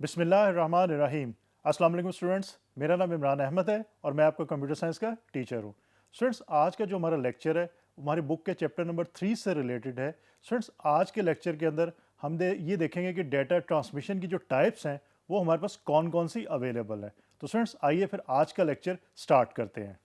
बिस्मिल्लाहिर्रहमानिर्रहीम। अस्सलाम वालेकुम स्टूडेंट्स, मेरा नाम इमरान अहमद है और मैं आपका कंप्यूटर साइंस का टीचर हूँ। स्टूडेंट्स, आज का जो हमारा लेक्चर है हमारी बुक के चैप्टर नंबर 3 से रिलेटेड है। स्टूडेंट्स, आज के लेक्चर के अंदर ये देखेंगे कि डेटा ट्रांसमिशन की जो टाइप्स हैं वो हमारे पास कौन कौन सी अवेलेबल है। तो स्टूडेंट्स, आइए फिर आज का लेक्चर स्टार्ट करते हैं।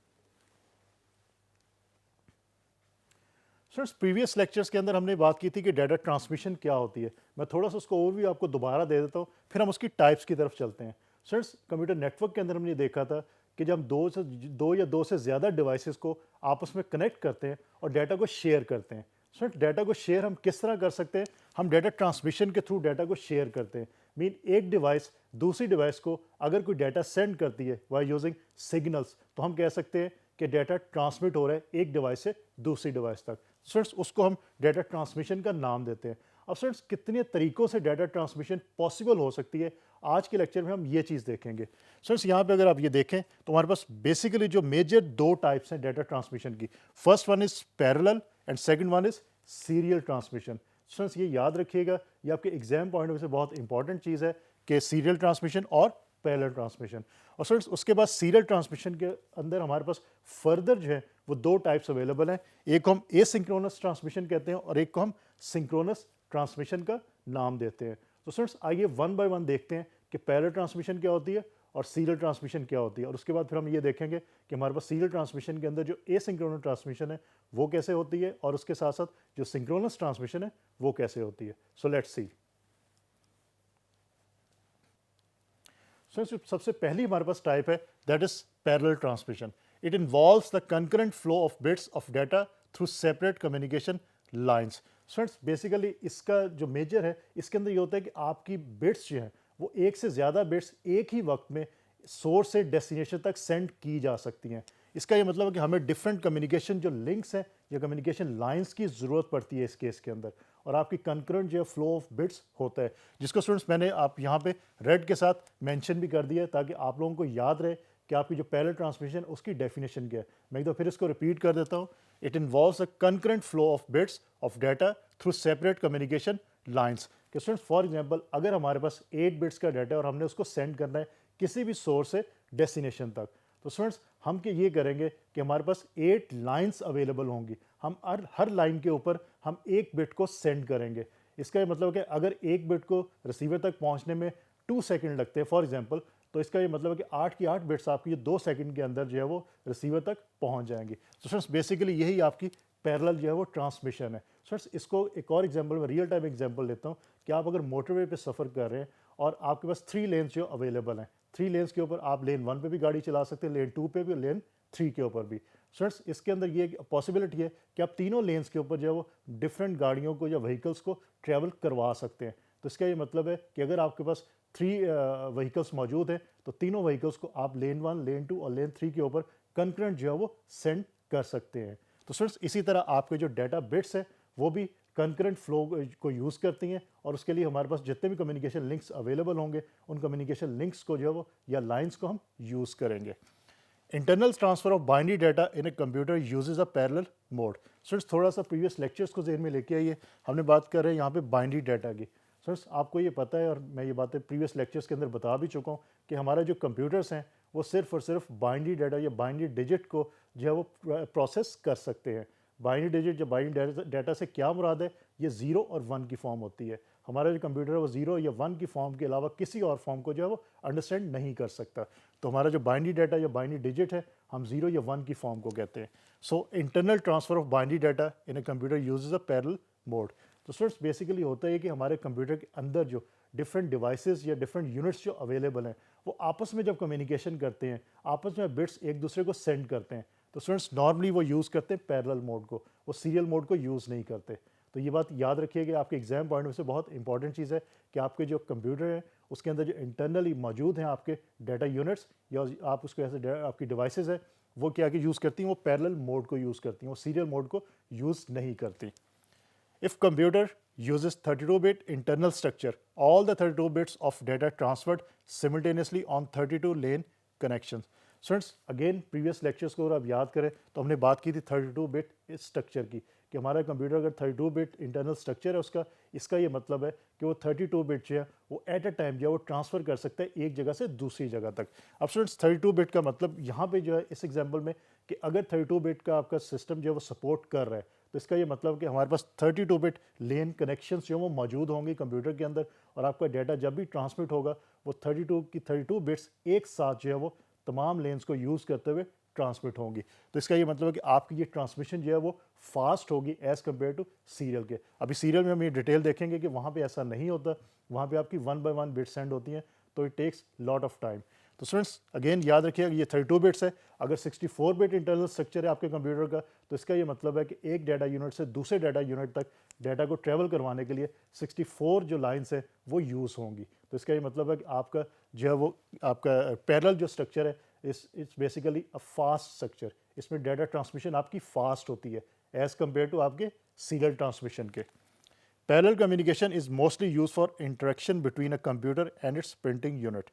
स्टूडेंट्स, प्रीवियस लेक्चर्स के अंदर हमने बात की थी कि डाटा ट्रांसमिशन क्या होती है। मैं थोड़ा सा उसको ओवरव्यू आपको दोबारा दे देता हूँ, फिर हम उसकी टाइप्स की तरफ चलते हैं। स्टूडेंट्स, कंप्यूटर नेटवर्क के अंदर हमने देखा था कि जब हम दो से ज़्यादा डिवाइसेस को आपस में कनेक्ट करते हैं और डाटा को शेयर करते हैं। स्टूडेंट, डाटा को शेयर हम किस तरह कर सकते हैं? हम डाटा ट्रांसमिशन के थ्रू डाटा को शेयर करते हैं। मीन एक डिवाइस दूसरी डिवाइस को अगर कोई डाटा सेंड करती है बाय यूजिंग सिग्नल्स, तो हम कह सकते हैं कि डाटा ट्रांसमिट हो रहा है एक डिवाइस से दूसरी डिवाइस तक। स्टूडेंट्स, उसको हम डाटा ट्रांसमिशन का नाम देते हैं। अब स्टूडेंट्स, कितने तरीकों से डाटा ट्रांसमिशन पॉसिबल हो सकती है, आज के लेक्चर में हम ये चीज़ देखेंगे। स्टूडेंट्स, यहाँ पे अगर आप ये देखें तो हमारे पास बेसिकली जो मेजर दो टाइप्स हैं डाटा ट्रांसमिशन की। First one is parallel and second one is serial transmission. Students, ये याद रखिएगा, ये आपके एग्जाम पॉइंट ऑफ व्यू से बहुत इंपॉर्टेंट चीज़ है कि सीरियल ट्रांसमिशन और पैरेलल ट्रांसमिशन। और स्टूडेंट्स, उसके बाद सीरियल ट्रांसमिशन के अंदर हमारे पास फर्दर जो है वो दो टाइप्स अवेलेबल हैं। एक को हम एसिंक्रोनस ट्रांसमिशन कहते हैं और एक को हम सिंक्रोनस ट्रांसमिशन का नाम देते हैं। तो स्टूडेंट्स, आइए वन बाय वन देखते हैं कि पैरेलल ट्रांसमिशन क्या होती है और सीरियल ट्रांसमिशन क्या होती है, और उसके बाद फिर हम ये देखेंगे कि हमारे पास सीरियल ट्रांसमिशन के अंदर जो एसिंक्रोनस ट्रांसमिशन है वो कैसे होती है और उसके साथ साथ जो सिंक्रोनस ट्रांसमिशन है वो कैसे होती है। So let's see. सबसे पहली हमारे पास टाइप है that is parallel transmission. It involves the concurrent flow of bits of data through separate communication lines. Students, basically इसका जो मेजर है इसके अंदर ये होता है कि आपकी बिट्स जो हैं वो एक से ज़्यादा बिट्स एक ही वक्त में सोर्स से डेस्टिनेशन तक सेंड की जा सकती हैं। इसका ये मतलब है कि हमें डिफरेंट कम्युनिकेशन जो लिंक्स हैं या कम्युनिकेशन लाइंस की ज़रूरत पड़ती है इस केस के अंदर, और आपकी कंकरेंट जो है फ्लो ऑफ बिट्स होता है, जिसको स्टूडेंट्स मैंने आप यहाँ पे रेड के साथ मेंशन भी कर दिया है ताकि आप लोगों को याद रहे कि आपकी जो पैरेलल ट्रांसमिशन उसकी डेफिनेशन क्या है। मैं एक दो फिर इसको रिपीट कर देता हूँ। It involves a concurrent flow of bits of data through separate communication lines. कि स्टूडेंट्स, फॉर एग्जांपल अगर हमारे पास 8 बिट्स का डाटा है और हमने उसको सेंड करना है किसी भी सोर्स से डेस्टिनेशन तक, तो स्टूडेंट्स हम ये करेंगे कि हमारे पास 8 लाइंस अवेलेबल होंगी। हम हर लाइन के ऊपर हम एक बिट को सेंड करेंगे। इसका ये मतलब है कि अगर एक बिट को रिसीवर तक पहुंचने में 2 सेकंड लगते हैं फॉर एग्जांपल, तो इसका ये मतलब है कि 8 की 8 बिट्स आपकी 2 सेकंड के अंदर जो है वो रिसीवर तक पहुंच जाएंगी। तो स्टूडेंट्स, बेसिकली यही आपकी पैरेलल जो है वो ट्रांसमिशन है। स्टूडेंट्स, इसको एक और एग्जांपल में रियल टाइम एग्जांपल लेता हूँ कि आप अगर मोटरवे पे सफ़र कर रहे हैं और आपके पास 3 लेन्स जो अवेलेबल हैं, 3 लेन्स के ऊपर आप लेन 1 पे भी गाड़ी चला सकते हैं, लेन 2 पे भी और लेन 3 के ऊपर भी। स्टूडेंट्स, इसके अंदर ये पॉसिबिलिटी है कि आप तीनों लेन्स के ऊपर जो है वो डिफरेंट गाड़ियों को या व्हीकल्स को ट्रैवल करवा सकते हैं। तो इसका ये मतलब है कि अगर आपके पास 3 व्हीकल्स मौजूद हैं तो तीनों व्हीकल्स को आप लेन 1, लेन 2 और लेन 3 के ऊपर कंकरेंट जो है वो सेंड कर सकते हैं। तो स्टूडेंट्स, इसी तरह आपके जो डाटा बिट्स है वो भी कंकरेंट फ्लो को यूज़ करती हैं, और उसके लिए हमारे पास जितने भी कम्युनिकेशन लिंक्स अवेलेबल होंगे उन कम्युनिकेशन लिंक्स को जो है वो या लाइंस को हम यूज़ करेंगे। Internal transfer of binary data in a computer usage a parallel mode. Students, थोड़ा सा प्रीवियस लेक्चर्स को ज़हन में लेके आइए। हमने बात कर रहे हैं यहाँ पे बाइनरी डाटा की। स्टूडेंट्स, आपको ये पता है और मैं ये बातें प्रीवियस लेक्चर्स के अंदर बता भी चुका हूँ कि हमारा जो कंप्यूटर्स हैं वो सिर्फ और सिर्फ बाइनरी डाटा या बाइनरी डिजिट को जो है वो प्रोसेस कर सकते हैं। बाइनरी डिजिट या बाइनरी डाटा से क्या मुराद है? ये 0 और 1 की फॉर्म होती है। हमारा जो कंप्यूटर है वो 0 या 1 की फॉर्म के अलावा किसी और फॉर्म को जो है वो अंडरस्टैंड नहीं कर सकता। तो हमारा जो बाइनरी डाटा या बाइनरी डिजिट है हम 0 या 1 की फॉर्म को कहते हैं। So internal transfer of binary data in a computer usage a parallel mode. तो स्टूडेंट्स, बेसिकली होता है कि हमारे कंप्यूटर के अंदर जो डिफरेंट डिवाइसेस या डिफरेंट यूनिट्स जो अवेलेबल हैं वो आपस में जब कम्युनिकेशन करते हैं, आपस में बिट्स एक दूसरे को सेंड करते हैं, तो स्टूडेंट्स नॉर्मली वो यूज़ करते हैं पैरेलल मोड को, वो सीरियल मोड को यूज़ नहीं करते। तो ये बात याद रखिएगा, आपके एग्जाम पॉइंट ऑफ व्यू से बहुत इंपॉर्टेंट चीज़ है कि आपके जो कंप्यूटर है उसके अंदर जो इंटरनली मौजूद हैं आपके डाटा यूनिट्स या आप उसको ऐसे आपकी डिवाइसेस है वो क्या कि यूज़ करती हैं, वो पैरेलल मोड को यूज़ करती हैं, वो सीरियल मोड को यूज़ नहीं करती। If computer uses 32-bit internal structure, all the 32 bits of data transferred simultaneously on 32 lane connections. Students, again previous lectures को अगर आप याद करें तो हमने बात की थी 32 बिट स्ट्रक्चर की कि हमारा कंप्यूटर अगर 32 बिट इंटरनल स्ट्रक्चर है उसका, इसका ये मतलब है कि वो 32 बिट जो है वो एट अ टाइम जो है वो ट्रांसफ़र कर सकता है एक जगह से दूसरी जगह तक। अब स्टूडेंट्स 32 बिट का मतलब यहाँ पे जो है इस एग्जांपल में कि अगर 32 बिट का आपका सिस्टम जो है वो सपोर्ट कर रहा है, तो इसका ये मतलब कि हमारे पास 32 बिट लेन कनेक्शंस जो वो मौजूद होंगे कंप्यूटर के अंदर, और आपका डाटा जब भी ट्रांसमिट होगा वो 32 की 32 बिट्स एक साथ जो है वो तमाम लेन्स को यूज़ करते हुए ट्रांसमिट होंगी। तो इसका ये मतलब है कि आपकी ये ट्रांसमिशन जो है वो फास्ट होगी एज़ कम्पेयर टू सीरियल के। अभी सीरियल में हम ये डिटेल देखेंगे कि वहाँ पे ऐसा नहीं होता, वहाँ पे आपकी 1 बाय 1 बिट सेंड होती हैं, तो it takes lot of time. तो स्टूडेंट्स अगेन याद रखिएगा ये 32 बिट्स है। अगर 64 बिट इंटरनल स्ट्रक्चर है आपके कंप्यूटर का, तो इसका ये मतलब है कि एक डाटा यूनिट से दूसरे डाटा यूनिट तक डाटा को ट्रैवल करवाने के लिए 64 जो लाइन्स है वो यूज़ होंगी। तो इसका ये मतलब है कि आपका जो है वो आपका पैरेलल जो स्ट्रक्चर है it's basically a fast structure. इसमें डाटा ट्रांसमिशन आपकी फास्ट होती है एज़ कम्पेयर टू आपके सीरियल ट्रांसमिशन के। Parallel communication is mostly use for interaction between a computer and it's printing unit.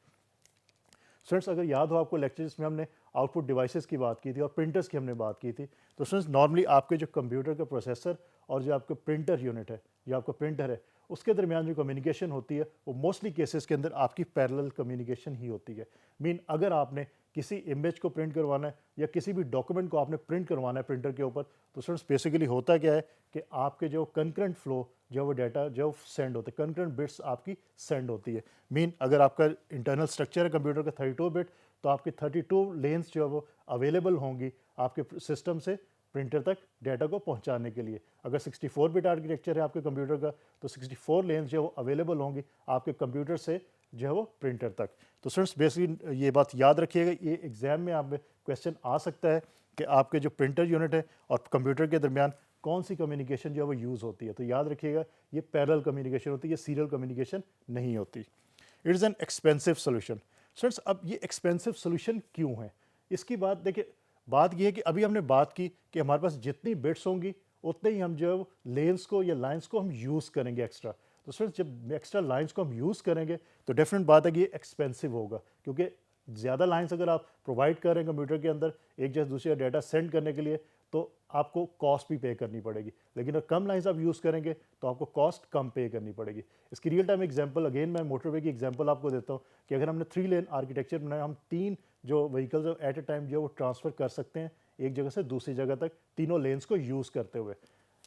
Students अगर याद हो आपको लेक्चर्स में हमने आउटपुट डिवाइसेस की बात की थी और प्रिंटर्स की हमने बात की थी, तो स्टूडेंट्स नॉर्मली आपके जो कंप्यूटर का प्रोसेसर और जो आपका प्रिंटर यूनिट है, जो आपका प्रिंटर है, उसके दरमियान जो कम्युनिकेशन होती है वो मोस्टली केसेस के अंदर आपकी पैरेलल कम्युनिकेशन ही होती है। मीन अगर आपने किसी इमेज को प्रिंट करवाना है या किसी भी डॉक्यूमेंट को आपने प्रिंट करवाना है प्रिंटर के ऊपर, तो स्टूडेंट्स बेसिकली होता क्या है कि आपके जो कंकरेंट फ्लो जो वो डाटा जो सेंड होते हैं, कंकरेंट बिट्स आपकी सेंड होती है। मीन अगर आपका इंटरनल स्ट्रक्चर है कंप्यूटर का 32 बिट, तो आपकी 32 लेन्स जो है वो अवेलेबल होंगी आपके सिस्टम से प्रिंटर तक डाटा को पहुंचाने के लिए। अगर 64 बिट आर्किटेक्चर है आपके कंप्यूटर का, तो 64 लेन्स जो है वो अवेलेबल होंगी आपके कंप्यूटर से जो है वो प्रिंटर तक। तो स्टूडेंट्स बेसिकली ये बात याद रखिएगा, ये एग्जाम में आप क्वेश्चन आ सकता है कि आपके जो प्रिंटर यूनिट है और कंप्यूटर के दरमियान कौन सी कम्युनिकेशन जो है वो यूज़ होती है। तो याद रखिएगा ये पैरेलल कम्युनिकेशन होती है, ये सीरियल कम्युनिकेशन नहीं होती। It is an expensive solution. Students अब ये एक्सपेंसिव सोल्यूशन क्यों है, इसकी बात देखिए, बात ये है कि अभी हमने बात की कि हमारे पास जितनी बिट्स होंगी उतने ही हम जो है लेंस को या लाइंस को हम यूज़ करेंगे एक्स्ट्रा। तो स्टूडेंट्स जब एक्स्ट्रा लाइंस को हम यूज़ करेंगे तो डेफिनेट बात है कि ये एक्सपेंसिव होगा, क्योंकि ज़्यादा लाइंस अगर आप प्रोवाइड कर रहे हैं कंप्यूटर के अंदर एक जैसे दूसरे का डाटा सेंड करने के लिए, तो आपको कॉस्ट भी पे करनी पड़ेगी। लेकिन अगर कम लाइंस आप यूज़ करेंगे तो आपको कॉस्ट कम पे करनी पड़ेगी। इसकी रियल टाइम एग्जांपल अगेन मैं मोटरवे की एग्जांपल आपको देता हूँ कि अगर हमने 3 लेन आर्किटेक्चर बनाया, हम 3 जो व्हीकल्स एट अ टाइम जो वो ट्रांसफ़र कर सकते हैं एक जगह से दूसरी जगह तक, तीनों लेन्स को यूज़ करते हुए।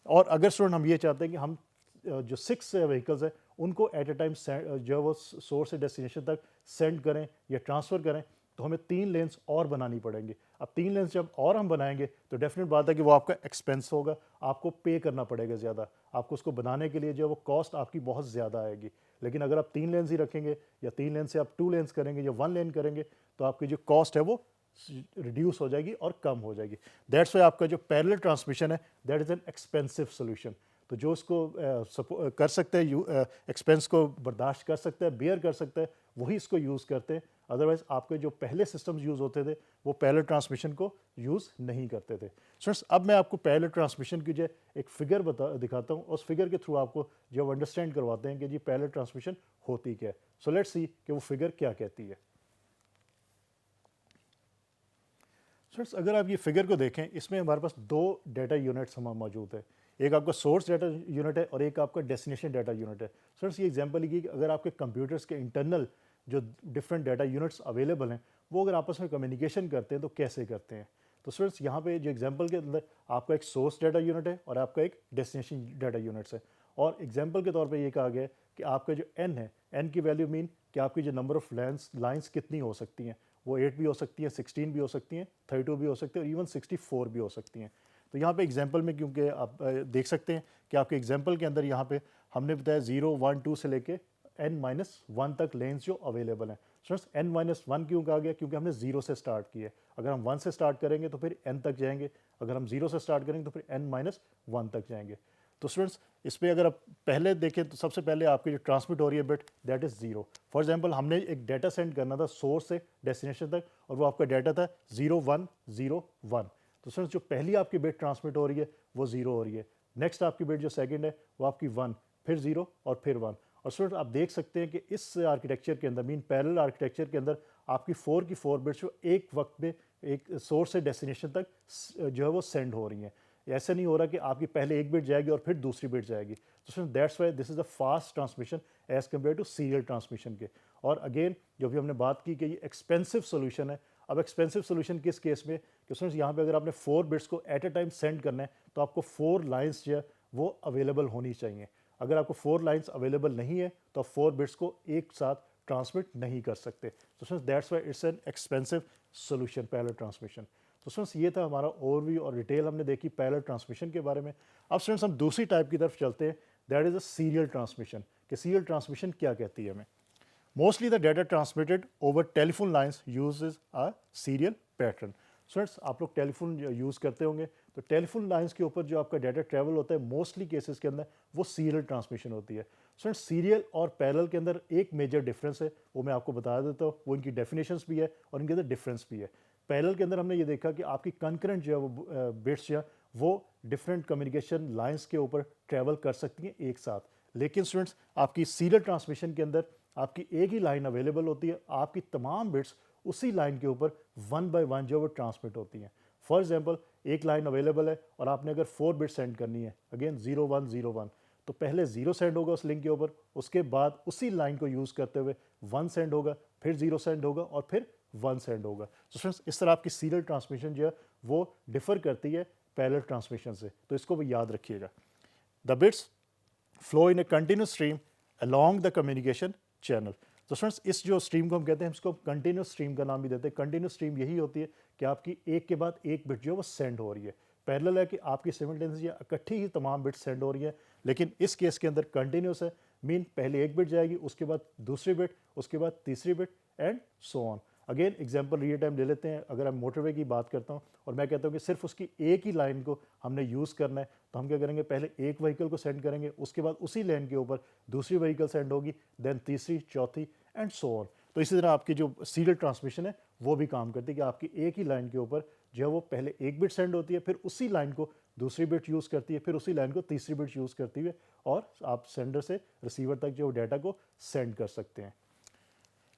और अगर स्टूडेंट हम ये चाहते हैं कि हम जो 6 व्हीकल्स हैं उनको एट अ टाइम जो है वो सोर्स से डेस्टिनेशन तक सेंड करें या ट्रांसफ़र करें, तो हमें 3 लेन्स और बनानी पड़ेंगी। अब 3 लेन्स जब और हम बनाएंगे तो डेफिनेट बात है कि वो आपका एक्सपेंस होगा, आपको पे करना पड़ेगा ज़्यादा, आपको उसको बनाने के लिए जो है वो कॉस्ट आपकी बहुत ज़्यादा आएगी। लेकिन अगर आप 3 लेन्स ही रखेंगे या 3 लेन से आप 2 लेन्स करेंगे या 1 लेन करेंगे, तो आपकी जो कॉस्ट है वो रिड्यूस हो जाएगी और कम हो जाएगी। दैट्स वाई आपका जो पैरेलल ट्रांसमिशन है that is an expensive solution. तो जो इसको कर सकते हैं, एक्सपेंस को बर्दाश्त कर सकता है, बेयर कर सकता है, वही इसको यूज़ करते हैं। अदरवाइज आपके जो पहले सिस्टम्स यूज़ होते थे वो पैरेलल ट्रांसमिशन को यूज़ नहीं करते थे। स्टूडेंट्स अब मैं आपको पैरेलल ट्रांसमिशन की जो एक फिगर दिखाता हूँ, उस फिगर के थ्रू आपको जो अंडरस्टैंड करवाते हैं कि जी पैरेलल ट्रांसमिशन होती क्या है। सो लेट्स सी कि वो फिगर क्या कहती है। स्टूडेंट्स अगर आप ये फिगर को देखें, इसमें हमारे पास 2 डाटा यूनिट्स हमारे मौजूद है। एक आपका सोर्स डाटा यूनिट है और एक आपका डेस्टिनेशन डाटा यूनिट है। स्टूडेंट्स ये एग्जांपल लिखिए कि अगर आपके कंप्यूटर्स के इंटरनल जो डिफरेंट डाटा यूनिट्स अवेलेबल हैं वो अगर आपस में कम्युनिकेशन करते हैं तो कैसे करते हैं। तो स्टूडेंट्स यहाँ पे जो एग्जांपल के अंदर आपका एक सोर्स डाटा यूनिट है और आपका एक डेस्टिनेशन डाटा यूनिट्स है। और एग्जांपल के तौर पे ये कहा गया है कि आपका जो एन है, एन की वैल्यू मीन कि आपकी जो नंबर ऑफ लाइन्स कितनी हो सकती हैं, वो 8 भी हो सकती हैं, 16 भी हो सकती हैं, 32 भी हो सकती है और इवन 64 भी हो सकती हैं। तो यहाँ पे एग्जांपल में क्योंकि आप देख सकते हैं कि आपके एग्जांपल के अंदर यहाँ पे हमने बताया 0, 1, 2 से लेके n-1 तक लेन्स जो अवेलेबल हैं। स्टूडेंट्स n-1 क्यों कहा गया, क्योंकि हमने 0 से स्टार्ट किया है। अगर हम 1 से स्टार्ट करेंगे तो फिर n तक जाएंगे, अगर हम 0 से स्टार्ट करेंगे तो फिर n-1 तक जाएंगे। तो स्टूडेंट्स इस पर अगर आप पहले देखें तो सबसे पहले आपकी जो ट्रांसमिट हो रही है bit that is 0। For example हमने एक डाटा सेंड करना था सोर्स से डेस्टिनेशन तक और वो आपका डाटा था 0101। तो स्टूडेंट्स जो पहली आपकी बिट ट्रांसमिट हो रही है वो 0 हो रही है। नेक्स्ट आपकी बिट जो सेकंड है वो आपकी 1, फिर 0 और फिर 1। और स्टूडेंट आप देख सकते हैं कि इस आर्किटेक्चर के अंदर मीन पैरेलल आर्किटेक्चर के अंदर आपकी 4 की 4 बिट्स जो एक वक्त में एक सोर्स से डेस्टिनेशन तक जो है वो सेंड हो रही हैं। ऐसा नहीं हो रहा कि आपकी पहले एक बिट जाएगी और फिर दूसरी बिट जाएगी। तो students that's why this is the fast transmission as compare to serial transmission के। और अगेन जो भी हमने बात की कि ये एक्सपेंसिव सोल्यूशन है। अब एक्सपेंसिव सोल्यूशन किस केस में कि स्टूडेंट्स यहाँ पे अगर आपने 4 बिट्स को एट अ टाइम सेंड करना है तो आपको 4 लाइन्स जो है वो अवेलेबल होनी चाहिए। अगर आपको 4 लाइन्स अवेलेबल नहीं है तो आप 4 बिट्स को एक साथ ट्रांसमिट नहीं कर सकते। तो students that's why it's an expensive solution parallel transmission. तो स्टूडेंट्स ये था हमारा ओवरव्यू और डिटेल हमने देखी पैरेलल ट्रांसमिशन के बारे में। अब स्टूडेंट्स हम दूसरी टाइप की तरफ चलते हैं, that is a serial transmission. कि सीरियल ट्रांसमिशन क्या कहती है हमें? Mostly the data transmitted over telephone lines uses a serial pattern. Students आप लोग टेलीफोन यूज़ करते होंगे, तो टेलीफोन लाइंस के ऊपर जो आपका डाटा ट्रैवल होता है मोस्टली केसेस के अंदर वो सीरियल ट्रांसमिशन होती है। स्टूडेंट्स सीरियल और पैरेलल के अंदर एक मेजर डिफरेंस है, वो मैं आपको बता देता हूँ। वो इनकी डेफिनेशंस भी है और इनके अंदर डिफरेंस भी है। पैरेलल के अंदर हमने ये देखा कि आपकी कंकरेंट जो है वो बिट्स जो है वो डिफरेंट कम्युनिकेशन लाइंस के ऊपर ट्रैवल कर सकती हैं एक साथ। लेकिन स्टूडेंट्स आपकी सीरियल ट्रांसमिशन के अंदर आपकी एक ही लाइन अवेलेबल होती है, आपकी तमाम बिट्स उसी लाइन के ऊपर वन बाय वन जो वो ट्रांसमिट होती हैं। फॉर एग्जांपल एक लाइन अवेलेबल है और आपने अगर 4 बिट सेंड करनी है, अगेन 0101, तो पहले 0 सेंड होगा उस लिंक के ऊपर, उसके बाद उसी लाइन को यूज़ करते हुए 1 सेंड होगा, फिर 0 सेंड होगा और फिर 1 सेंड होगा। तो फ्रेंड्स इस तरह आपकी सीरियल ट्रांसमिशन जो है वो डिफर करती है पैरेलल ट्रांसमिशन से, तो इसको भी याद रखिएगा। The bits flow in a continuous stream along the communication channel. तो फ्रेंड्स इस जो स्ट्रीम को हम कहते हैं इसको कंटिन्यूस स्ट्रीम का नाम भी देते हैं। कंटिन्यूस स्ट्रीम यही होती है कि आपकी एक के बाद एक बिट जो है वो सेंड हो रही है। पैरेलल है कि आपकी सिमिल्टेनियसली इकट्ठी ही तमाम बिट सेंड हो रही है, लेकिन इस केस के अंदर कंटिन्यूस है, मीन पहले एक बिट जाएगी, उसके बाद दूसरी बिट, उसके बाद तीसरी bit and so on. Again example real time ले लेते हैं। अगर हम मोटरवे की बात करता हूँ और मैं कहता हूँ कि सिर्फ उसकी एक ही लाइन को हमने यूज़ करना है, तो हम क्या करेंगे, पहले एक व्हीकल को सेंड करेंगे, उसके बाद उसी लाइन के ऊपर दूसरी व्हीकल सेंड होगी, देन तीसरी, चौथी एंड सो ऑन। तो इसी तरह आपकी जो सीरियल ट्रांसमिशन है वो भी काम करती है कि आपकी एक ही लाइन के ऊपर जो है वो पहले एक बिट सेंड होती है, फिर उसी लाइन को दूसरी बिट यूज़ करती है, फिर उसी लाइन को तीसरी बिट यूज़ करती है और आप सेंडर से रिसीवर तक जो डाटा को सेंड कर सकते हैं।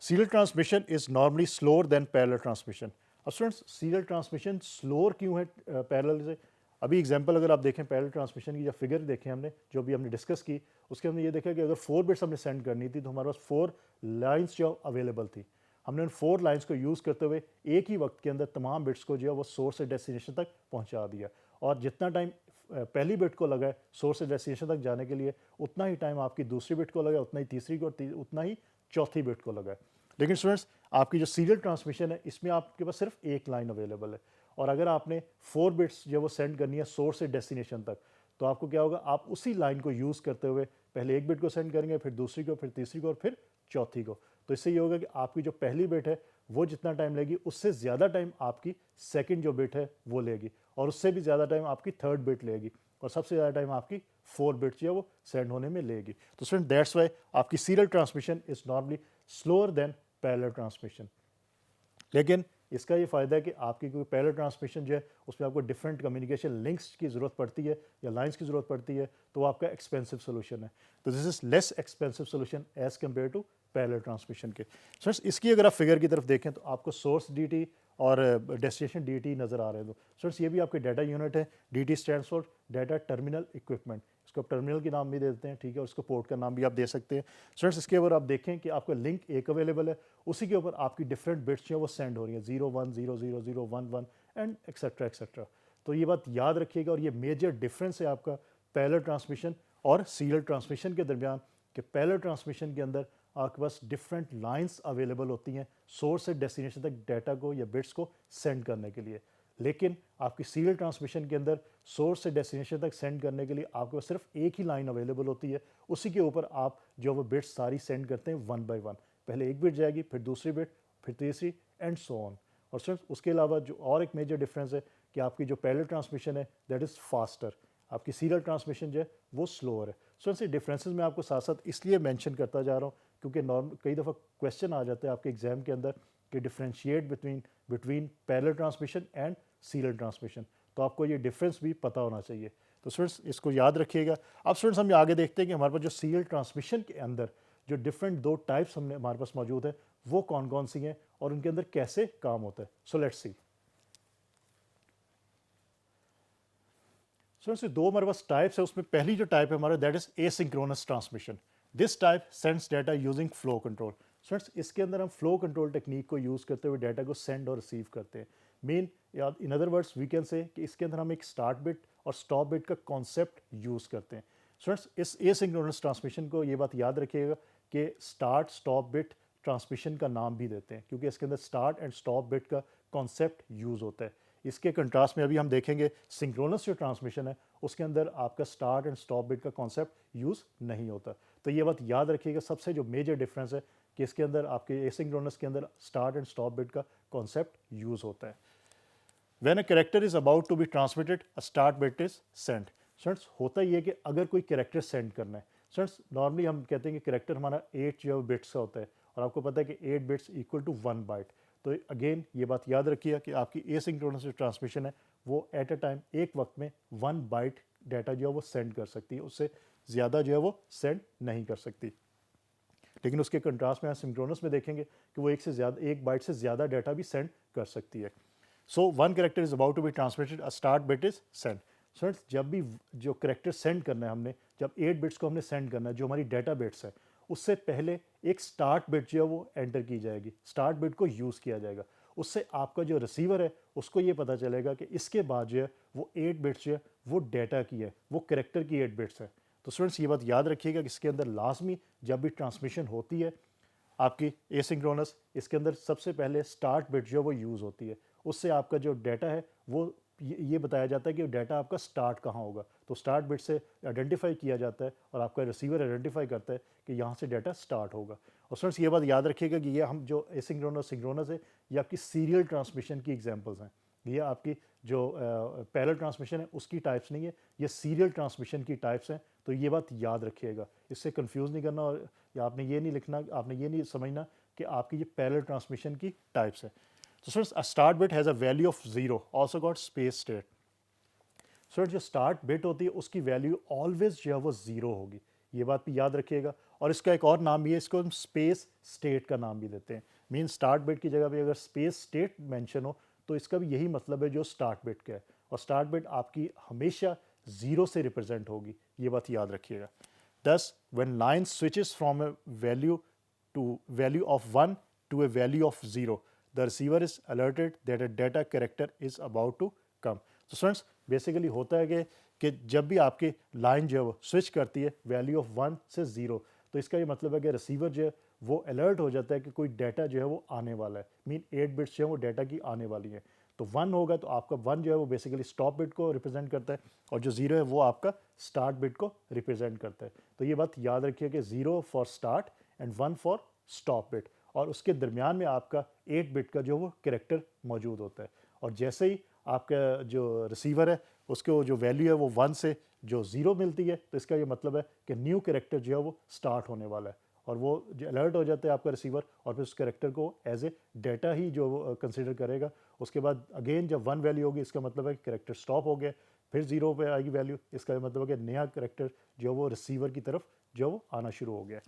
Serial transmission is normally slower then parallel transmission. अब स्टूडेंट्स सीरियल ट्रांसमिशन स्लोअर क्यों है पैरेलल से? अभी एग्जांपल अगर आप देखें पैरेलल ट्रांसमिशन की, जब फिगर देखें हमने जो भी हमने डिस्कस की, उसके हमने ये देखा कि अगर 4 बिट्स हमने सेंड करनी थी तो हमारे पास 4 लाइंस जो अवेलेबल थी। हमने उन 4 लाइंस को यूज़ करते हुए एक ही वक्त के अंदर तमाम बिट्स को जो है वो सोर्स से डेस्टिनेशन तक पहुँचा दिया। और जितना टाइम पहली बिट को लगा है सोर्स से डेस्टिनेशन तक जाने के लिए, उतना ही टाइम आपकी दूसरी बिट को लगा, उतना ही तीसरी को, उतना ही चौथी बिट को लगा है। लेकिन स्टूडेंट्स आपकी जो सीरियल ट्रांसमिशन है इसमें आपके पास सिर्फ एक लाइन अवेलेबल है, और अगर आपने 4 बिट्स जो वो सेंड करनी है सोर्स से डेस्टिनेशन तक, तो आपको क्या होगा, आप उसी लाइन को यूज़ करते हुए पहले एक बिट को सेंड करेंगे, फिर दूसरी को, फिर तीसरी को और फिर चौथी को। तो इससे ये होगा कि आपकी जो पहली बिट है वो जितना टाइम लेगी उससे ज़्यादा टाइम आपकी सेकंड जो बिट है वो लेगी, और उससे भी ज़्यादा टाइम आपकी थर्ड बिट लेगी, और सबसे ज़्यादा टाइम आपकी 4 बिट जो है वो सेंड होने में लेगी। तो स्टूडेंट दैट्स वाई आपकी serial transmission is normally slower then parallel transmission. लेकिन इसका ये फ़ायदा है कि आपकी कोई पैरेलल ट्रांसमिशन जो है उसमें आपको डिफरेंट कम्युनिकेशन लिंक्स की ज़रूरत पड़ती है या लाइंस की ज़रूरत पड़ती है, तो वो आपका एक्सपेंसिव सोल्यूशन है। तो this is less expensive solution as compare to parallel transmission के। सो इसकी अगर आप फिगर की तरफ देखें तो आपको सोर्स डी और डेस्टिनेशन डी नज़र आ रहे हैं। तो स्टूडेंट्स ये भी आपके डाटा यूनिट है। D stands for data terminal equipment, इसको आप टर्मिनल के नाम भी दे देते हैं, ठीक है, और इसको पोर्ट का नाम भी आप दे सकते हैं। स्टूडेंट्स इसके ऊपर आप देखें कि आपका लिंक एक अवेलेबल है, उसी के ऊपर आपकी डिफरेंट बिट्स जो है वो सेंड हो रही हैं, 0 1 0 0 0 1 1 एंड एक्सेट्रा एक्सेट्रा। तो ये बात याद रखिएगा, और ये मेजर डिफरेंस है आपका पैरेलल ट्रांसमिशन और सीरियल ट्रांसमिशन के दरमियान, कि पैरेलल ट्रांसमिशन के अंदर आपके पास डिफरेंट लाइंस अवेलेबल होती हैं सोर्स से डेस्टिनेशन तक डाटा को या बिट्स को सेंड करने के लिए। लेकिन आपकी सीरियल ट्रांसमिशन के अंदर सोर्स से डेस्टिनेशन तक सेंड करने के लिए आपके पास सिर्फ एक ही लाइन अवेलेबल होती है, उसी के ऊपर आप जो वो बिट्स सारी सेंड करते हैं वन बाय वन। पहले एक बिट जाएगी, फिर दूसरी बिट, फिर तीसरी एंड सो ऑन। और स्टूडेंट्स उसके अलावा जो और एक मेजर डिफरेंस है कि आपकी जो पैरेलल ट्रांसमिशन है दैट इज़ फास्टर, आपकी सीरियल ट्रांसमिशन जो है वो स्लोअर है। स्टूडेंट्स ये डिफरेंसेस मैं आपको साथ साथ इसलिए मेंशन करता जा रहा हूँ क्योंकि नॉर्मल कई दफ़ा क्वेश्चन आ जाते हैं आपके एग्जाम के अंदर कि differentiate between parallel transmission and serial transmission, तो आपको ये डिफरेंस भी पता होना चाहिए। तो स्टूडेंट्स इसको याद रखिएगा। अब स्टूडेंट्स हम आगे देखते हैं कि हमारे पास जो सीरियल ट्रांसमिशन के अंदर जो डिफरेंट दो टाइप्स हमने हमारे पास मौजूद है वो कौन कौन सी हैं और उनके अंदर कैसे काम होता है। So let's see. स्टूडेंट्स, ये दो हमारे पास टाइप्स है, उसमें पहली जो टाइप है हमारा that is asynchronous transmission. This type sends data using flow control. Students, इसके अंदर हम फ्लो कंट्रोल टेक्निक को यूज़ करते हुए डाटा को सेंड और रिसीव करते हैं। मीन या in other words we can say कि इसके अंदर हम एक स्टार्ट बिट और स्टॉप बिट का कॉन्सेप्ट यूज़ करते हैं। स्टूडेंट्स, इस एसिंक्रोनस ट्रांसमिशन को ये बात याद रखिएगा कि स्टार्ट स्टॉप बिट ट्रांसमिशन का नाम भी देते हैं, क्योंकि इसके अंदर स्टार्ट एंड स्टॉप बिट का कॉन्सेप्ट यूज़ होता है। इसके कंट्रास्ट में अभी हम देखेंगे सिंक्रोनस जो ट्रांसमिशन है उसके अंदर आपका स्टार्ट एंड स्टॉप बिट का कॉन्सेप्ट यूज़ नहीं होता। तो ये बात याद रखिएगा, सबसे जो मेजर डिफरेंस है कि इसके अंदर आपके एसिंक्रोनस के अंदर स्टार्ट एंड स्टॉप बिट का कॉन्सेप्ट यूज़ होता है। When a character is about to be transmitted, a start bit is sent. Students, होता ये है कि अगर कोई कैरेक्टर सेंड करना है, स्टूडेंट्स नॉर्मली हम कहते हैं कि कैरेक्टर हमारा 8 जो बिट्स का होता है, और आपको पता है कि 8 बिट्स इक्वल टू 1 बाइट। तो अगेन ये बात याद रखिए कि आपकी एसिंक्रोनस जो ट्रांसमिशन है वो एट अ टाइम एक वक्त में 1 बाइट डाटा जो है वो सेंड कर सकती है, उससे ज़्यादा जो है वो सेंड नहीं कर सकती। लेकिन उसके कंट्रास्ट में हम सिंक्रोनस में देखेंगे कि वो एक बाइट से ज़्यादा डाटा भी सेंड कर सकती है। So one character is about to be transmitted, a start bit is send. Students, जब भी जो करेक्टर सेंड करना है हमने, जब 8 बिट्स को हमने सेंड करना है, जो हमारी डाटा बिट्स है, उससे पहले एक स्टार्ट बिट जो है वो एंटर की जाएगी, स्टार्ट बिट को यूज़ किया जाएगा। उससे आपका जो रिसीवर है उसको ये पता चलेगा कि इसके बाद जो है वो 8 बिट्स जो है वो डाटा की है, वो करेक्टर की 8 बिट्स है। तो स्टूडेंट्स, ये बात याद रखिएगा कि इसके अंदर लाजमी जब भी ट्रांसमिशन होती है आपकी एसिंक्रोनस, इसके अंदर सबसे पहले स्टार्ट बिट जो है वो यूज़ होती है। उससे आपका जो डाटा है वो ये बताया जाता है कि डाटा आपका स्टार्ट कहाँ होगा। तो स्टार्ट बिट से आइडेंटिफाई किया जाता है और आपका रिसीवर आइडेंटिफाई करता है कि यहाँ से डाटा स्टार्ट होगा। और स्टूडेंट्स, ये बात याद रखिएगा कि ये हम जो एसिंक्रोनस सिंक्रोनस है ये आपकी सीरियल ट्रांसमिशन की एग्जांपल्स हैं। ये आपकी जो पैरेलल ट्रांसमिशन है उसकी टाइप्स नहीं है, ये सीरियल ट्रांसमिशन की टाइप्स हैं। तो ये बात याद रखिएगा, इससे कंफ्यूज नहीं करना, और या आपने ये नहीं लिखना, आपने ये नहीं समझना कि आपकी ये पैरेलल ट्रांसमिशन की टाइप्स है। तो students, a start bit has a value of 0 also got space state. Student, जो स्टार्ट बिट होती है उसकी वैल्यू ऑलवेज जो है वो 0 होगी, ये बात भी याद रखिएगा। और इसका एक और नाम भी है, इसको हम स्पेस स्टेट का नाम भी देते हैं। मीन स्टार्ट बिट की जगह पे अगर स्पेस स्टेट मेंशन हो तो इसका भी यही मतलब है जो स्टार्ट बिट का है, और स्टार्ट बिट आपकी हमेशा 0 से रिप्रेजेंट होगी, ये बात याद रखिएगा। दस when line switches from a value to value of 1 to a value of 0, the receiver is alerted that a data character is about to come. तो स्टूडेंट्स, बेसिकली होता है कि जब भी आपकी लाइन जो है वो स्विच करती है वैल्यू ऑफ 1 से 0, तो इसका ये मतलब है कि रिसीवर जो है वो अलर्ट हो जाता है कि कोई डाटा जो है वो आने वाला है। मीन 8 बिट्स जो है वो डाटा की आने वाली है। तो 1 होगा तो आपका 1 जो है वो बेसिकली स्टॉप बिट को रिप्रेजेंट करता है, और जो 0 है वो आपका स्टार्ट बिट को रिप्रेजेंट करता है। तो ये बात याद रखिए कि 0 for start and 1 for stop bit, और उसके दरमियान में आपका 8 बिट का जो वो कैरेक्टर मौजूद होता है। और जैसे ही आपका जो रिसीवर है उसको जो वैल्यू है वो 1 से जो 0 मिलती है, तो इसका ये मतलब है कि न्यू कैरेक्टर जो है वो स्टार्ट होने वाला है, और वो जो अलर्ट हो जाता है आपका रिसीवर, और फिर उस कैरेक्टर को एज ए डाटा ही जो कंसिडर करेगा। उसके बाद अगेन जब 1 वैल्यू होगी इसका मतलब है कि कैरेक्टर स्टॉप हो गया, फिर 0 पे आएगी वैल्यू, इसका मतलब है कि नया कैरेक्टर जो वो रिसीवर की तरफ जो वो आना शुरू हो गया।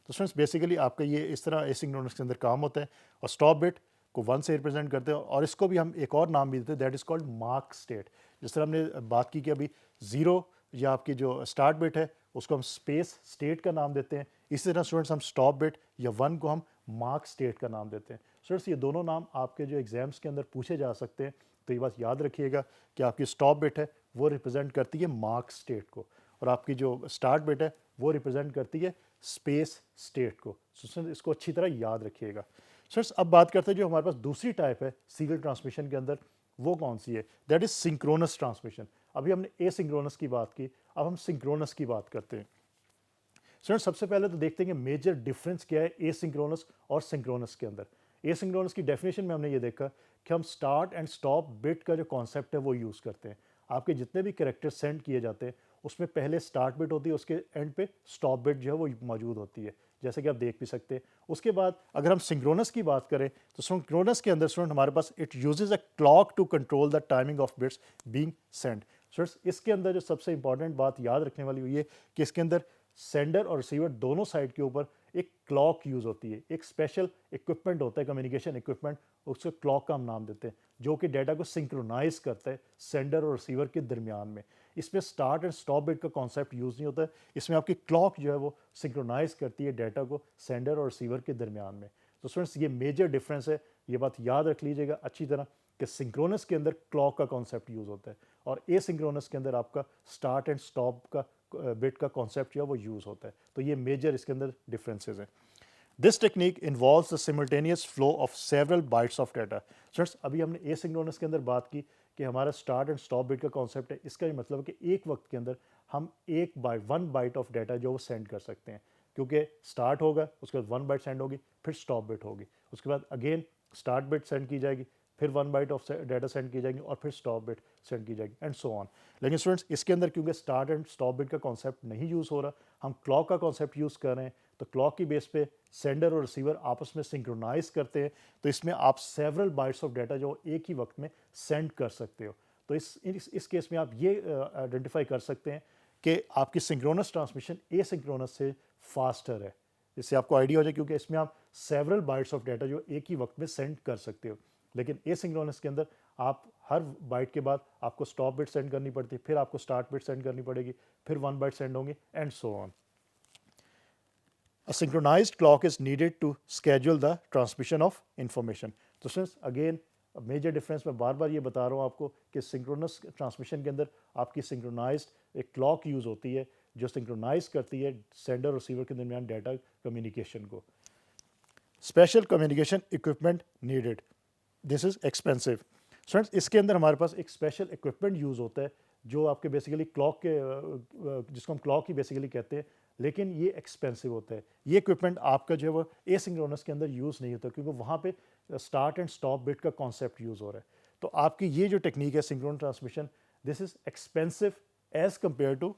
तो स्टूडेंट्स, बेसिकली आपका ये इस तरह एसिंक्रोनस के अंदर काम होता है, और स्टॉप बिट को 1 से रिप्रेजेंट करते हैं, और इसको भी हम एक और नाम भी देते हैं, that is called mark state. जिस तरह हमने बात की कि अभी 0 या आपकी जो स्टार्ट बिट है उसको हम स्पेस स्टेट का नाम देते हैं, इसी तरह स्टूडेंट्स हम स्टॉप बिट या 1 को हम मार्क स्टेट का नाम देते हैं। स्टूडेंट्स, ये दोनों नाम आपके जो एग्जाम्स के अंदर पूछे जा सकते हैं, तो ये बात याद रखिएगा कि आपकी स्टॉप बिट है वो रिप्रेजेंट करती है मार्क स्टेट को, और आपकी जो स्टार्ट बिट है वो रिप्रेजेंट करती है स्पेस स्टेट को। सो इसको अच्छी तरह याद रखिएगा। सर, अब बात करते हैं जो हमारे पास दूसरी टाइप है सीरियल ट्रांसमिशन के अंदर, वो कौन सी है? That is synchronous transmission. अभी हमने एसिंक्रोनस की बात की, अब हम सिंक्रोनस की बात करते हैं। स्टूडेंट, सबसे पहले तो देखते हैं कि मेजर डिफरेंस क्या है एसिंक्रोनस और सिंक्रोनस के अंदर। एसिंक्रोनस की डेफिनेशन में हमने ये देखा कि हम स्टार्ट एंड स्टॉप बिट का जो कॉन्सेप्ट है वो यूज़ करते हैं। आपके जितने भी कैरेक्टर सेंड किए जाते हैं उसमें पहले स्टार्ट बिट होती है, उसके एंड पे स्टॉप बिट जो है वो मौजूद होती है, जैसे कि आप देख भी सकते हैं। उसके बाद अगर हम सिंक्रोनस की बात करें तो सिंक्रोनस के अंदर स्टूडेंट हमारे पास it uses a clock to control the timing of bits being send. Students, इसके अंदर जो सबसे इंपॉर्टेंट बात याद रखने वाली हुई है कि इसके अंदर सेंडर और रिसीवर दोनों साइड के ऊपर एक क्लॉक यूज़ होती है, एक स्पेशल इक्विपमेंट होता है, कम्युनिकेशन इक्विपमेंट, उसको क्लॉक का हम नाम देते हैं, जो कि डाटा को सिंक्रोनाइज करता है सेंडर और रिसीवर के दरमियान में। इसमें स्टार्ट एंड स्टॉप बिट का कॉन्सेप्ट यूज़ नहीं होता है, इसमें आपकी क्लॉक जो है वो सिंक्रोनाइज करती है डाटा को सेंडर और रिसीवर के दरमियान में। तो स्टूडेंट्स ये मेजर डिफरेंस है, ये बात याद रख लीजिएगा अच्छी तरह कि सिंक्रोनस के अंदर क्लॉक का कॉन्सेप्ट यूज़ होता है और एसिंक्रोनस के अंदर आपका स्टार्ट एंड स्टॉप का बिट का कॉन्सेप्ट जो है वो यूज़ होता है। तो ये मेजर इसके अंदर डिफरेंसेस हैं। This technique involves the simultaneous flow of several bytes of data. Students अभी हमने एसिंक्रोनस के अंदर बात की कि हमारा स्टार्ट एंड स्टॉप बिट का कॉन्सेप्ट है। इसका ये मतलब है कि एक वक्त के अंदर हम एक bite one byte of data जो वो सेंड कर सकते हैं, क्योंकि स्टार्ट होगा उसके बाद वन बाइट सेंड होगी, फिर स्टॉप बिट होगी, उसके बाद अगेन स्टार्ट बिट सेंड की जाएगी, फिर one byte of data send की जाएगी और फिर स्टॉप बिट सेंड की जाएगी एंड सो ऑन। लेकिन स्टूडेंट्स इसके अंदर क्योंकि स्टार्ट एंड स्टॉप बिट का कॉन्सेप्ट नहीं यूज़ हो रहा, हम क्लॉक का कॉन्सेप्ट यूज़ कर रहे हैं, तो क्लॉक की बेस पे सेंडर और रिसीवर आपस में सिंक्रोनाइज करते हैं, तो इसमें आप सेवरल बाइट्स ऑफ डाटा जो एक ही वक्त में सेंड कर सकते हो। तो इस केस में आप ये आइडेंटिफाई कर सकते हैं कि आपकी सिंक्रोनस ट्रांसमिशन एसिंक्रोनस से फास्टर है। इससे आपको आइडिया हो जाए, क्योंकि इसमें आप सेवरल बाइट्स ऑफ डाटा जो एक ही वक्त में सेंड कर सकते हो। लेकिन एसिंक्रोनस के अंदर आप हर बाइट के बाद आपको स्टॉप बिट सेंड करनी पड़ती है, फिर आपको स्टार्ट बिट सेंड करनी पड़ेगी, फिर वन बाइट सेंड होंगी and so on. A synchronized clock is needed to schedule the transmission of information. तो फ्रेंड्स अगेन मेजर डिफरेंस मैं बार बार ये बता रहा हूँ आपको कि सिंक्रोनस ट्रांसमिशन के अंदर आपकी सिंक्रोनाइज्ड एक क्लॉक यूज़ होती है जो सिंक्रोनाइज करती है सेंडर और रिसीवर के दरमियान डाटा कम्युनिकेशन को। Special communication equipment needed, this is expensive. Friends इसके अंदर हमारे पास एक स्पेशल इक्विपमेंट यूज़ होता है जो आपके बेसिकली क्लॉक के जिसको हम क्लॉक ही बेसिकली कहते हैं, लेकिन ये एक्सपेंसिव होता है। ये इक्विपमेंट आपका जो है वो एसिंक्रोनस के अंदर यूज़ नहीं होता, क्योंकि वहाँ पे स्टार्ट एंड स्टॉप बिट का कॉन्सेप्ट यूज़ हो रहा है। तो आपकी ये जो टेक्निक है synchronous transmission, this is expensive as compare to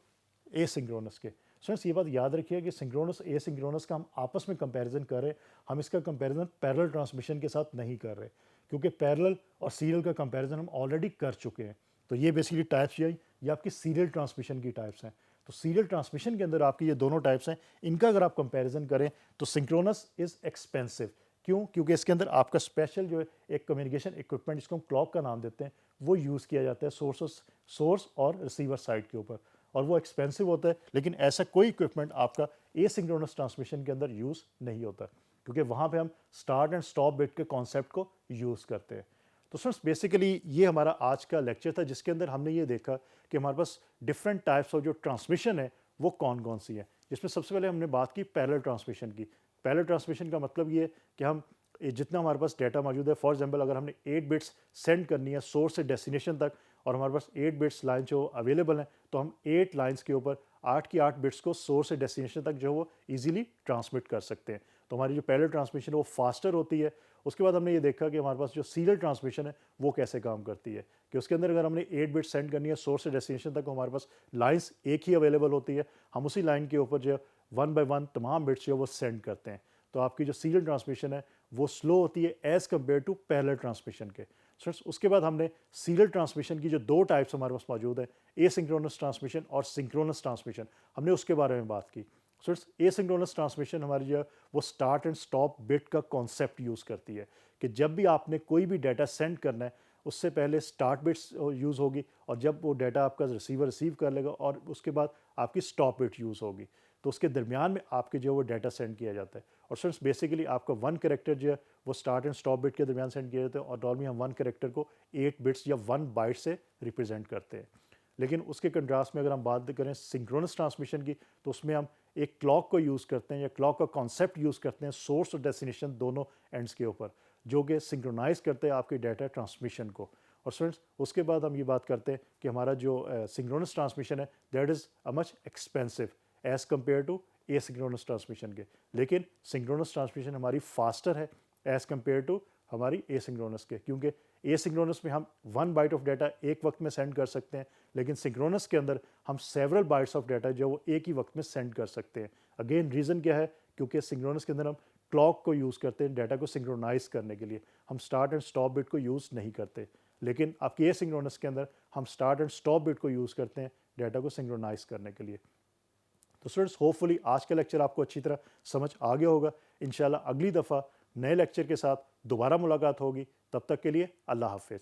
asynchronous के। स्टूडेंट्स ये बात याद रखिए कि सिंक्रोनस एसिंक्रोनस का हम आपस में कंपैरिजन कर रहे हैं, हम इसका कंपैरिजन पैरेलल ट्रांसमिशन के साथ नहीं कर रहे, क्योंकि पैरेलल और सीरियल का कंपैरिजन हम ऑलरेडी कर चुके हैं। तो ये बेसिकली टाइप्स जो है ये आपकी सीरियल ट्रांसमिशन की टाइप्स हैं। तो सीरियल ट्रांसमिशन के अंदर आपकी ये दोनों टाइप्स हैं, इनका अगर आप कंपैरिजन करें तो सिंक्रोनस इज़ एक्सपेंसिव। क्यों? क्योंकि इसके अंदर आपका स्पेशल जो है एक कम्युनिकेशन इक्विपमेंट जिसको हम क्लॉक का नाम देते हैं वो यूज़ किया जाता है सोर्स और रिसीवर साइड के ऊपर, और वो एक्सपेंसिव होता है। लेकिन ऐसा कोई इक्विपमेंट आपका एसिंक्रोनस ट्रांसमिशन के अंदर यूज़ नहीं होता, क्योंकि वहाँ पे हम स्टार्ट एंड स्टॉप बिट के कॉन्सेप्ट को यूज़ करते हैं। तो फ्रेंड्स बेसिकली ये हमारा आज का लेक्चर था, जिसके अंदर हमने ये देखा कि हमारे पास डिफरेंट टाइप्स ऑफ जो ट्रांसमिशन है वो कौन कौन सी है। जिसमें सबसे पहले हमने बात की पैरेलल ट्रांसमिशन की। पैरेलल ट्रांसमिशन का मतलब ये कि हम जितना हमारे पास डाटा मौजूद है, फॉर एग्जांपल अगर हमने 8 बिट्स सेंड करनी है सोर्स से डेस्टिनेशन तक और हमारे पास 8 बिट्स लाइन जो अवेलेबल हैं, तो हम 8 लाइन्स के ऊपर 8 की 8 बिट्स को सोर्स से डेस्टिनेशन तक जो है वो ईजिली ट्रांसमिट कर सकते हैं। तो हमारी जो पैरेलल ट्रांसमिशन है वो फास्टर होती है। उसके बाद हमने ये देखा कि हमारे पास जो सीरियल ट्रांसमिशन है वो कैसे काम करती है, कि उसके अंदर अगर हमने 8 बिट सेंड करनी है सोर्स से डेस्टिनेशन तक, हमारे पास लाइन्स एक ही अवेलेबल होती है, हम उसी लाइन के ऊपर जो वन बाय वन तमाम बिट्स जो वो सेंड करते हैं। तो आपकी जो सीरियल ट्रांसमिशन है वो स्लो होती है as compare to parallel transmission के। उसके बाद हमने सीरियल ट्रांसमिशन की जो दो टाइप्स हमारे पास मौजूद है, एसिंक्रोनस ट्रांसमिशन और सिंक्रोनस ट्रांसमिशन, हमने उसके बारे में बात की। एसिंक्रोनस ट्रांसमिशन हमारी जो है वो स्टार्ट एंड स्टॉप बिट का कॉन्सेप्ट यूज़ करती है, कि जब भी आपने कोई भी डाटा सेंड करना है उससे पहले स्टार्ट बिट्स यूज़ होगी, और जब वो डाटा आपका रिसीवर रिसीव कर लेगा और उसके बाद आपकी स्टॉप बिट यूज़ होगी, तो उसके दरमियान में आपके जो है वो डाटा सेंड किया जाता है। और स्टूडेंट्स बेसिकली आपका वन कैरेक्टर जो है वो स्टार्ट एंड स्टॉप बिट के दरमियान सेंड किया जाता है, और नॉर्मली हम वन कैरेक्टर को 8 बिट्स या 1 बाइट से रिप्रेजेंट करते हैं। लेकिन उसके कंट्रास्ट में अगर हम बात करें सिंक्रोनस ट्रांसमिशन की, तो उसमें हम एक क्लॉक को यूज़ करते हैं या क्लॉक का कॉन्सेप्ट यूज़ करते हैं सोर्स और डेस्टिनेशन दोनों एंड्स के ऊपर, जो कि सिंक्रोनाइज करते हैं आपके डाटा ट्रांसमिशन को। और स्टूडेंट्स उसके बाद हम ये बात करते हैं कि हमारा जो सिंक्रोनस ट्रांसमिशन है that is a much expensive as compare to asynchronous transmission के। लेकिन सिंक्रोनस ट्रांसमिशन हमारी फास्टर है एज़ कम्पेयर टू हमारी एसिंक्रोनस के, क्योंकि एसिंक्रोनस में हम 1 बाइट ऑफ डाटा एक वक्त में सेंड कर सकते हैं, लेकिन सिंक्रोनस के अंदर हम सेवरल बाइट्स ऑफ डाटा जो वो एक ही वक्त में सेंड कर सकते हैं। अगेन रीज़न क्या है? क्योंकि सिंक्रोनस के अंदर हम क्लॉक को यूज़ करते हैं डाटा को सिंक्रोनाइज करने के लिए, हम स्टार्ट एंड स्टॉप बिट को यूज़ नहीं करते। लेकिन आपकी एसिंक्रोनस के अंदर हम स्टार्ट एंड स्टॉप बिट को यूज़ करते हैं डाटा को सिंक्रोनाइज करने के लिए। तो स्टूडेंट्स होपफुली आज का लेक्चर आपको अच्छी तरह समझ आ गया होगा। इंशाल्लाह अगली दफ़ा नए लेक्चर के साथ दोबारा मुलाकात होगी। तब तक के लिए अल्लाह हाफिज़।